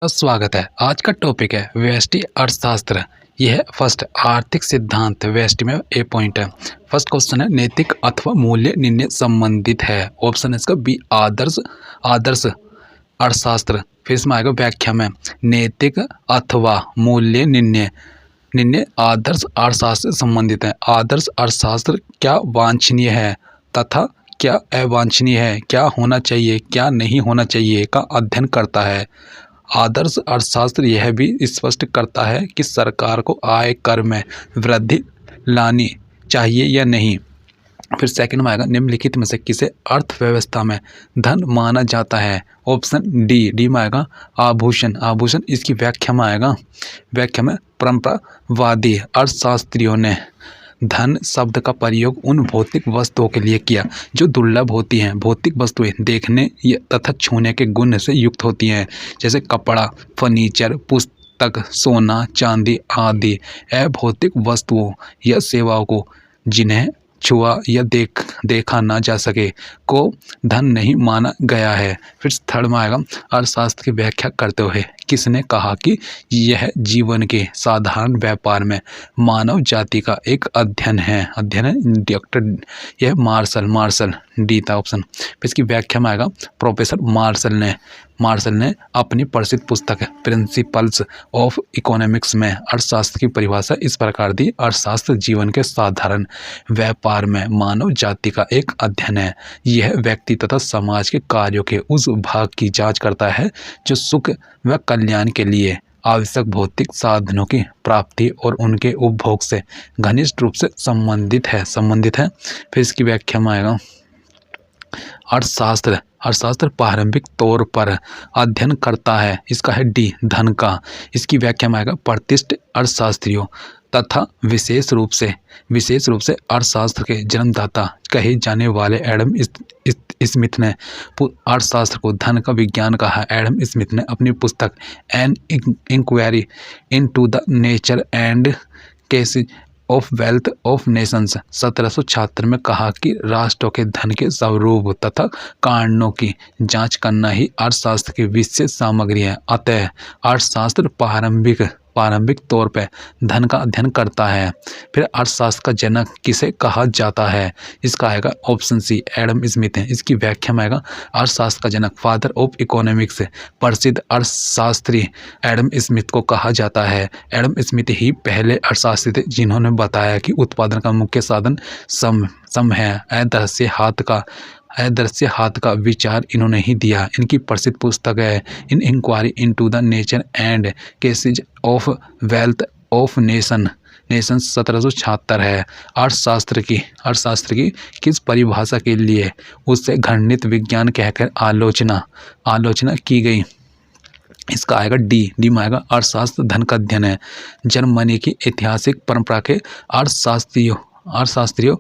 स्वागत है। आज का टॉपिक है व्यष्टि अर्थशास्त्र। यह है फर्स्ट आर्थिक सिद्धांत व्यष्टि में ए पॉइंट है। फर्स्ट क्वेश्चन है नैतिक अथवा मूल्य निर्णय संबंधित है। ऑप्शन है इसका बी आदर्श आदर्श अर्थशास्त्र। फिर इसमें आएगा व्याख्या में नैतिक अथवा मूल्य निर्णय आदर्श अर्थशास्त्र से संबंधित है। आदर्श अर्थशास्त्र क्या वांछनीय है तथा क्या अवांछनीय है, क्या होना चाहिए क्या नहीं होना चाहिए का अध्ययन करता है। आदर्श अर्थशास्त्र यह भी स्पष्ट करता है कि सरकार को आय कर में वृद्धि लानी चाहिए या नहीं। फिर सेकंड में आएगा निम्नलिखित में से किसे अर्थव्यवस्था में धन माना जाता है। ऑप्शन डी में आएगा आभूषण। आभूषण इसकी व्याख्या में आएगा। व्याख्या में परंपरावादी अर्थशास्त्रियों ने धन शब्द का प्रयोग उन भौतिक वस्तुओं के लिए किया जो दुर्लभ होती हैं। भौतिक वस्तुएं देखने तथा छूने के गुण से युक्त होती हैं, जैसे कपड़ा, फर्नीचर, पुस्तक, सोना, चांदी आदि। अभौतिक वस्तुओं या सेवाओं को जिन्हें छुआ या देखा ना जा सके को धन नहीं माना गया है। फिर थर्ड में आएगा अर्थशास्त्र की व्याख्या करते हुए किसने कहा कि यह जीवन के साधारण व्यापार में मानव जाति का एक अध्ययन है। डॉक्टर यह मार्शल डी था ऑप्शन। फिर इसकी व्याख्या में आएगा प्रोफेसर मार्शल ने अपनी प्रसिद्ध पुस्तक प्रिंसिपल्स ऑफ इकोनॉमिक्स में अर्थशास्त्र की परिभाषा इस प्रकार दी। अर्थशास्त्र जीवन के साधारण व्यापार में मानव जाति का एक अध्ययन है। यह व्यक्ति तथा समाज के कार्यों के उस भाग की जांच करता है जो सुख व कल्याण के लिए आवश्यक भौतिक साधनों की प्राप्ति और उनके उपभोग से घनिष्ठ रूप से संबंधित है। फिर इसकी व्याख्या में आएगा अर्थशास्त्र प्रारंभिक तौर पर अध्ययन करता है। इसका है डी धन का। इसकी व्याख्या में आएगा प्रतिष्ठित अर्थशास्त्रियों तथा विशेष रूप से अर्थशास्त्र के जन्मदाता कहे जाने वाले एडम स्मिथ ने अर्थशास्त्र को धन का विज्ञान कहा। एडम स्मिथ ने अपनी पुस्तक an inquiry into the nature and causes of wealth of nations 1776 में कहा कि राष्ट्रों के धन के स्वरूप तथा कारणों की जांच करना ही अर्थशास्त्र की विशेष सामग्री है। अतः अर्थशास्त्र प्रारंभिक तौर पर धन का अध्ययन करता है। फिर अर्थशास्त्र का जनक किसे कहा जाता है। इसका आएगा ऑप्शन सी एडम स्मिथ है। इसकी व्याख्या में आएगा अर्थशास्त्र का जनक फादर ऑफ इकोनॉमिक्स प्रसिद्ध अर्थशास्त्री एडम स्मिथ को कहा जाता है। एडम स्मिथ ही पहले अर्थशास्त्री थे जिन्होंने बताया कि उत्पादन का मुख्य साधन श्रम है। अदृश्य हाथ का विचार इन्होंने ही दिया। इनकी प्रसिद्ध पुस्तक है an inquiry into the nature and causes of wealth of nations 1776 है। अर्थशास्त्र की किस परिभाषा के लिए उससे घृणित विज्ञान कहकर आलोचना की गई। इसका आएगा डी में आएगा अर्थशास्त्र धन का अध्ययन है। जर्मनी की ऐतिहासिक परंपरा के अर्थशास्त्रियों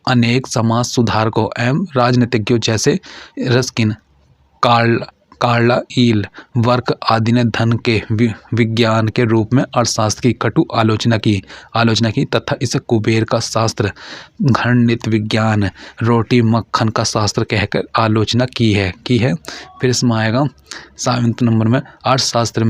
अनेक समाज सुधारकों एवं राजनीतिज्ञों जैसे रस्किन, कार्ला ईल वर्क आदि ने धन के विज्ञान के रूप में अर्थशास्त्र की कटु आलोचना की तथा इसे कुबेर का शास्त्र, घृणित विज्ञान, रोटी मक्खन का शास्त्र कहकर आलोचना की है। फिर इसमें आएगा 7 नंबर में अर्थशास्त्र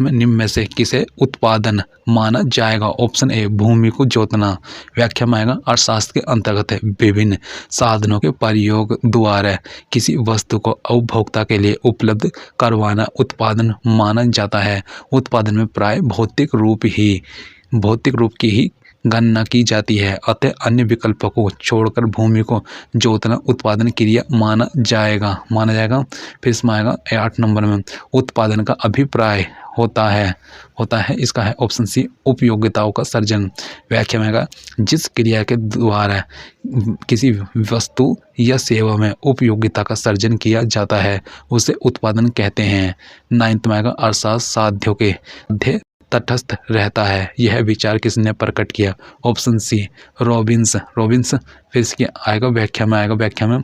में निम्न में से किसे उत्पादन माना जाएगा। ऑप्शन ए भूमि को जोतना। व्याख्या में आएगा अर्थशास्त्र के अंतर्गत विभिन्न साधनों के प्रयोग द्वारा किसी वस्तु को उपभोक्ता के लिए उपलब्ध करवाना उत्पादन माना जाता है। उत्पादन में प्राय भौतिक रूप की ही गणना की जाती है। अतः अन्य विकल्पों को छोड़कर भूमि को जोतना उत्पादन क्रिया माना जाएगा। फिर इसमें आएगा 8 नंबर में उत्पादन का अभिप्राय होता है। इसका है ऑप्शन सी उपयोगिताओं का सर्जन। व्याख्या में आएगा जिस क्रिया के द्वारा किसी वस्तु या सेवा में उपयोगिता का सर्जन किया जाता है उसे उत्पादन कहते हैं। 9 में आएगा अर्थशास्त्र साध्यों के मध्य तटस्थ रहता है। यह विचार किसने प्रकट किया। Option C Robbins. फिर इसकी आएगा व्याख्या में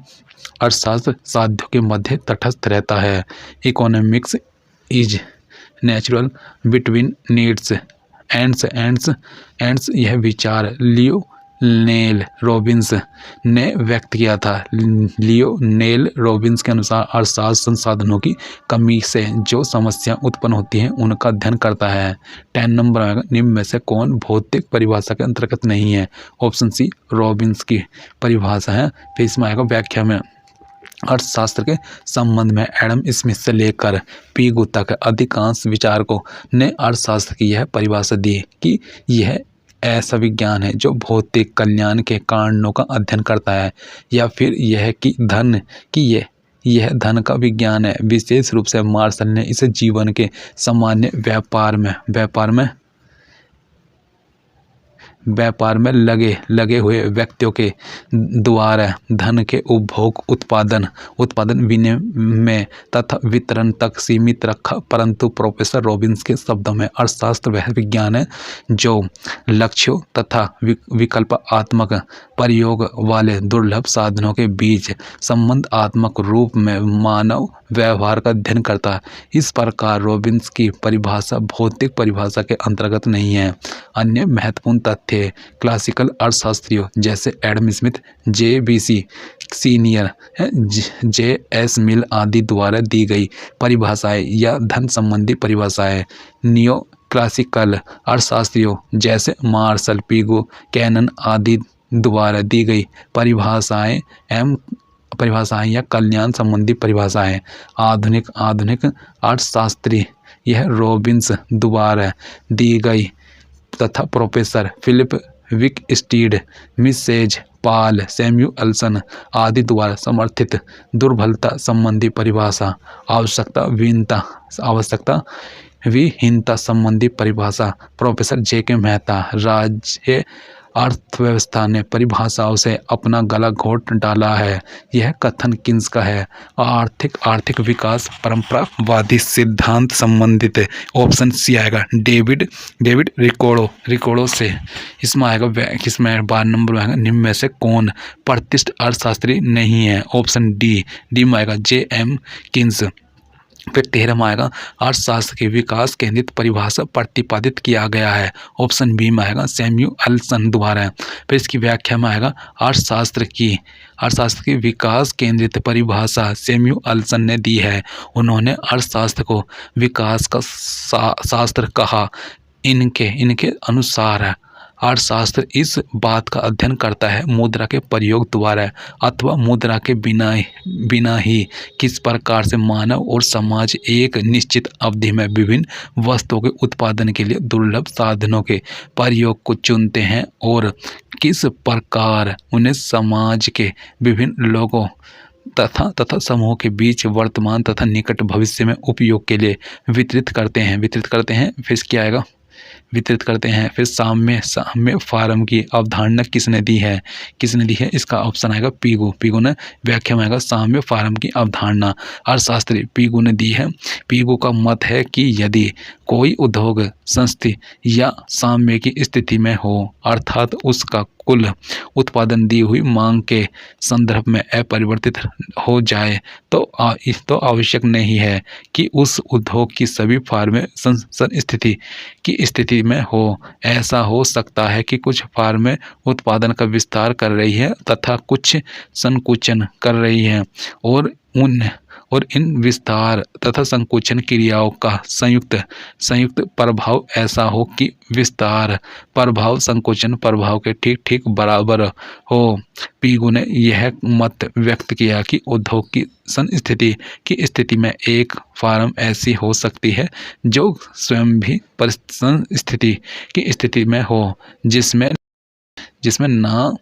अर्थशास्त्र साध्यों के मध्य तटस्थ रहता है। Economics is natural between needs ends यह विचार लियो लियोनेल रॉबिन्स ने व्यक्त किया था। लियोनेल रॉबिन्स के अनुसार अर्थशास्त्र संसाधनों की कमी से जो समस्या उत्पन्न होती हैं उनका अध्ययन करता है। 10 नंबर आएगा, निम्न में से कौन भौतिक परिभाषा के अंतर्गत नहीं है? ऑप्शन सी रॉबिन्स की परिभाषा है। फिर इसमें आएगा व्याख्या में अर्थशास्त्र के संबंध में एडम स्मिथ से लेकर पी गुप्ता के अधिकांश विचारकों ने अर्थशास्त्र की यह परिभाषा दी कि यह ऐसा विज्ञान है जो भौतिक कल्याण के कारणों का अध्ययन करता है, या फिर यह कि यह धन का विज्ञान है। विशेष रूप से मार्शल ने इसे जीवन के सामान्य व्यापार में लगे हुए व्यक्तियों के द्वारा धन के उपभोग, उत्पादन विनिमय तथा वितरण तक सीमित रखा। परंतु प्रोफेसर रॉबिन्स के शब्दों में अर्थशास्त्र वह विज्ञान है जो लक्ष्यों तथा विकल्पात्मक प्रयोग वाले दुर्लभ साधनों के बीच संबंधात्मक रूप में मानव व्यवहार का अध्ययन करता है। इस प्रकार रॉबिन्स की परिभाषा भौतिक परिभाषा के अंतर्गत नहीं है। अन्य महत्वपूर्ण तथ्य क्लासिकल अर्थशास्त्रियों जैसे Adam Smith, JBC senior, JS मिल आदि द्वारा दी गई परिभाषाएं या धन संबंधी परिभाषाएं, नियो क्लासिकल अर्थशास्त्रियों जैसे मार्शल, पिगो, कैनन आदि द्वारा दी गई परिभाषाएं या कल्याण संबंधी परिभाषाएं, आधुनिक अर्थशास्त्री यह रॉबिन्स द्वारा दी गई तथा प्रोफेसर फिलिप विकस्टीड, मिसेज पाल, सैम्यूअल्सन आदि द्वारा समर्थित दुर्बलता संबंधी परिभाषा, आवश्यकता विहीनता संबंधी परिभाषा, प्रोफेसर JK मेहता, राज्य अर्थव्यवस्था ने परिभाषाओं से अपना गला घोट डाला है। यह कथन किसका है? आर्थिक विकास परंपरावादी सिद्धांत संबंधित है। ऑप्शन सी आएगा डेविड रिकोड़ो से। इसमें आएगा, इसमें 12 नंबर में आएगा, निम्न में से कौन प्रतिष्ठित अर्थशास्त्री नहीं है? ऑप्शन डी में आएगा JM किन्स। फिर 13 में आएगा अर्थशास्त्र की विकास केंद्रित परिभाषा प्रतिपादित किया गया है। ऑप्शन बी में आएगा सैम्यूअल्सन द्वारा। फिर इसकी व्याख्या में आएगा अर्थशास्त्र की विकास केंद्रित परिभाषा सैम्यूअल्सन ने दी है। उन्होंने अर्थशास्त्र को विकास का शास्त्र कहा। इनके अनुसार अर्थशास्त्र इस बात का अध्ययन करता है मुद्रा के प्रयोग द्वारा अथवा मुद्रा के बिना ही किस प्रकार से मानव और समाज एक निश्चित अवधि में विभिन्न वस्तुओं के उत्पादन के लिए दुर्लभ साधनों के प्रयोग को चुनते हैं और किस प्रकार उन्हें समाज के विभिन्न लोगों तथा समूह के बीच वर्तमान तथा निकट भविष्य में उपयोग के लिए वितरित करते हैं। फिर क्या आएगा? वितरित करते हैं। फिर साम्य फार्म की अवधारणा किसने दी है? इसका ऑप्शन आएगा पीगू ने व्याख्या में आएगा साम्य फार्म की अवधारणा अर्थशास्त्री पीगू ने दी है। पीगू का मत है कि यदि कोई उद्योग संस्थिति या साम्य की स्थिति में हो, अर्थात उसका कुल उत्पादन दी हुई मांग के संदर्भ में अपरिवर्तित हो जाए तो आवश्यक नहीं है कि उस उद्योग की सभी फार्में स्थिति की स्थिति में हो। ऐसा हो सकता है कि कुछ फार्में उत्पादन का विस्तार कर रही है तथा कुछ संकुचन कर रही है और इन विस्तार तथा संकुचन क्रियाओं का संयुक्त प्रभाव ऐसा हो कि विस्तार प्रभाव संकुचन प्रभाव के ठीक बराबर हो। पीगू ने यह मत व्यक्त किया कि उद्योग की संस्थिति की स्थिति में एक फार्म ऐसी हो सकती है जो स्वयं भी परिस्थिति की स्थिति में हो, जिसमें ना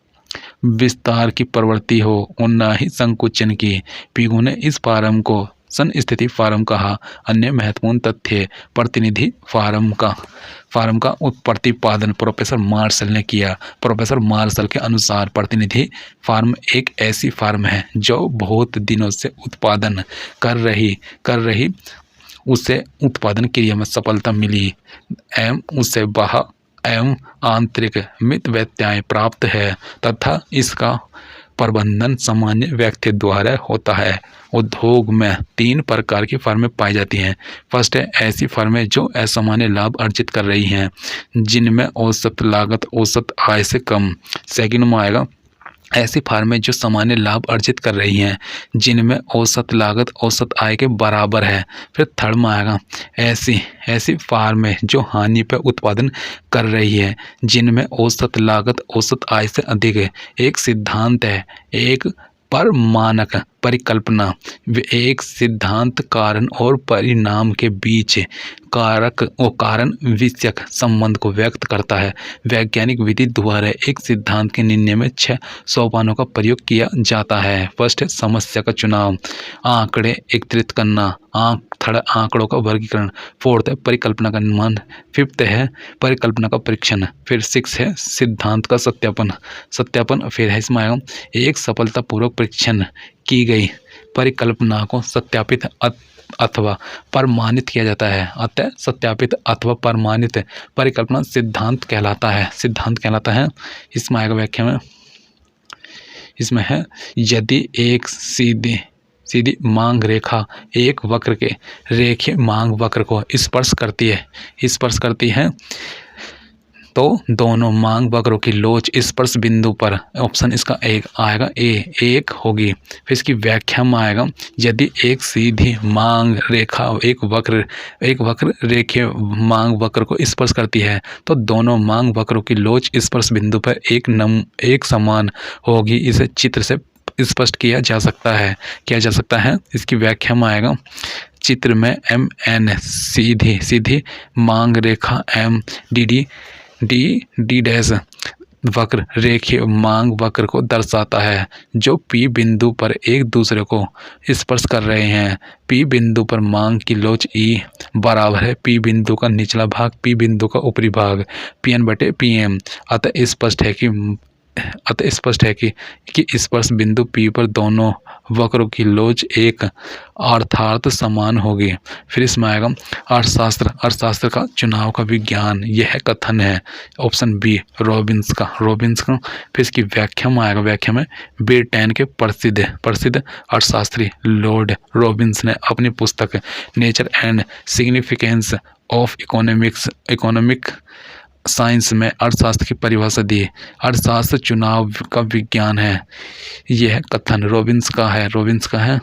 विस्तार की प्रवृत्ति हो और न ही संकुचन की। पीगू ने इस फार्म को संस्थिति फार्म कहा। अन्य महत्वपूर्ण तथ्य प्रतिनिधि फार्म का प्रतिपादन प्रोफेसर मार्शल ने किया। प्रोफेसर मार्शल के अनुसार प्रतिनिधि फार्म एक ऐसी फार्म है जो बहुत दिनों से उत्पादन कर रही उसे उत्पादन क्रिया में सफलता मिली एवं उसे बाह्य एवं आंतरिक मित व्यत्यय प्राप्त है तथा इसका प्रबंधन सामान्य व्यक्ति द्वारा होता है। उद्योग में 3 प्रकार की फर्में पाई जाती हैं। फर्स्ट है ऐसी फर्में जो असामान्य लाभ अर्जित कर रही हैं, जिनमें औसत लागत औसत आय से कम। सेकंड में आएगा ऐसी फर्में जो सामान्य लाभ अर्जित कर रही हैं, जिनमें औसत लागत औसत आय के बराबर है। फिर थर्ड में आएगा ऐसी फर्में जो हानि पर उत्पादन कर रही है, जिनमें औसत लागत औसत आय से अधिक है। एक सिद्धांत है, एक पर मानक परिकल्पना एक सिद्धांत कारण और परिणाम के बीच कारक और कारण विषयक संबंध को व्यक्त करता है। वैज्ञानिक विधि द्वारा एक सिद्धांत के निर्णय में 6 सोपानों का प्रयोग किया जाता है। फर्स्ट है समस्या का चुनाव, आंकड़े एकत्रित करना, थर्ड आंकड़ों का वर्गीकरण, फोर्थ है परिकल्पना का निर्माण, फिफ्थ है परिकल्पना का परीक्षण, फिर 6 है सिद्धांत का सत्यापन। फिर है इसमें आएगा एक सफलतापूर्वक परीक्षण की गई परिकल्पना को सत्यापित अथवा प्रमाणित किया जाता है। अतः सत्यापित अथवा प्रमाणित परिकल्पना सिद्धांत कहलाता है। इसमें आएगा व्याख्या में, इसमें है यदि एक सीधी मांग रेखा एक वक्र के रेखीय मांग वक्र को स्पर्श करती है तो दोनों मांग वक्रों की लोच स्पर्श बिंदु पर, ऑप्शन इसका एक आएगा एक होगी। फिर इसकी व्याख्या में आएगा यदि एक सीधी मांग रेखा एक वक्र रेखीय मांग वक्र को स्पर्श करती है तो दोनों मांग वक्रों की लोच स्पर्श बिंदु पर एक समान होगी। इसे चित्र से स्पष्ट किया जा सकता है। इसकी व्याख्या में आएगा चित्र में MN सीधी मांग रेखा डी डैश वक्र रेखीय मांग वक्र को दर्शाता है जो P बिंदु पर एक दूसरे को स्पर्श कर रहे हैं। P बिंदु पर मांग की लोच E बराबर है P बिंदु का निचला भाग P बिंदु का ऊपरी भाग PN/PM। अतः स्पष्ट है कि स्पर्श बिंदु P पर दोनों वक्रों की लोच एक अर्थात समान होगी। फिर इसमें आएगा अर्थशास्त्र का चुनाव का विज्ञान, यह कथन है, ऑप्शन बी रॉबिन्स का। फिर इसकी व्याख्या में आएगा, व्याख्या में ब्रिटेन के प्रसिद्ध अर्थशास्त्री लॉर्ड रॉबिन्स ने अपनी पुस्तक nature and significance of economic science में अर्थशास्त्र की परिभाषा दी। अर्थशास्त्र चुनाव का विज्ञान है, यह कथन रॉबिन्स का है।